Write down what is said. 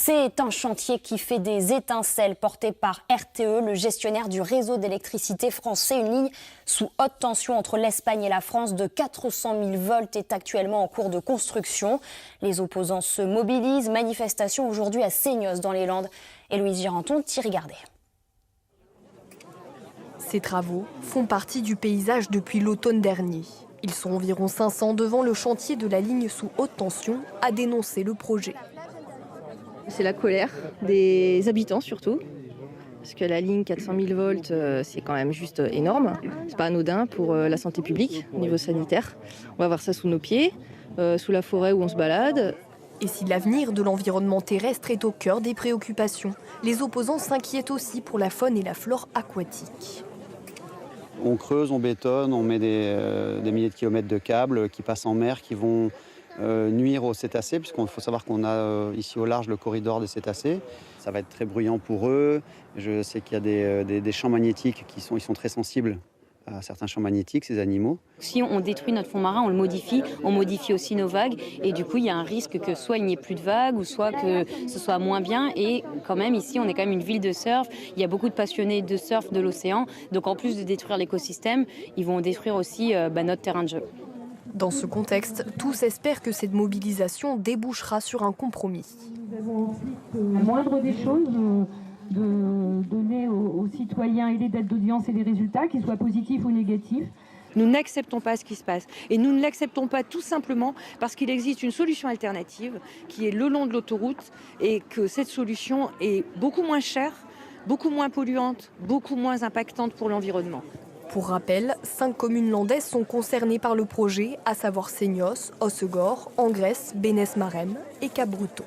C'est un chantier qui fait des étincelles porté par RTE, le gestionnaire du réseau d'électricité français. Une ligne sous haute tension entre l'Espagne et la France de 400 000 volts est actuellement en cours de construction. Les opposants se mobilisent. Manifestation aujourd'hui à Seignos dans les Landes. Héloïse Giranton, Thierry Gardet. Ces travaux font partie du paysage depuis l'automne dernier. Ils sont environ 500 devant le chantier de la ligne sous haute tension à dénoncer le projet. C'est la colère des habitants surtout, parce que la ligne 400 000 volts, c'est quand même juste énorme. C'est pas anodin pour la santé publique au niveau sanitaire. On va avoir ça sous nos pieds, sous la forêt où on se balade. Et si l'avenir de l'environnement terrestre est au cœur des préoccupations, les opposants s'inquiètent aussi pour la faune et la flore aquatique. On creuse, on bétonne, on met des milliers de kilomètres de câbles qui passent en mer, qui vont nuire aux cétacés, puisqu'il faut savoir qu'on a ici au large le corridor des cétacés. Ça va être très bruyant pour eux. Je sais qu'il y a des champs magnétiques ils sont très sensibles à certains champs magnétiques, ces animaux. Si on détruit notre fond marin, on modifie aussi nos vagues. Et du coup, il y a un risque que soit il n'y ait plus de vagues, ou soit que ce soit moins bien. Et quand même, ici, on est quand même une ville de surf. Il y a beaucoup de passionnés de surf de l'océan. Donc en plus de détruire l'écosystème, ils vont détruire aussi notre terrain de jeu. Dans ce contexte, tous espèrent que cette mobilisation débouchera sur un compromis. Nous avons ensuite la moindre des choses de donner aux citoyens et des dates d'audience et des résultats, qu'ils soient positifs ou négatifs. Nous n'acceptons pas ce qui se passe. Et nous ne l'acceptons pas tout simplement parce qu'il existe une solution alternative qui est le long de l'autoroute et que cette solution est beaucoup moins chère, beaucoup moins polluante, beaucoup moins impactante pour l'environnement. Pour rappel, 5 communes landaises sont concernées par le projet, à savoir Seignos, Hossegor, Angrès, Bénès-Marem et Cap-Breton.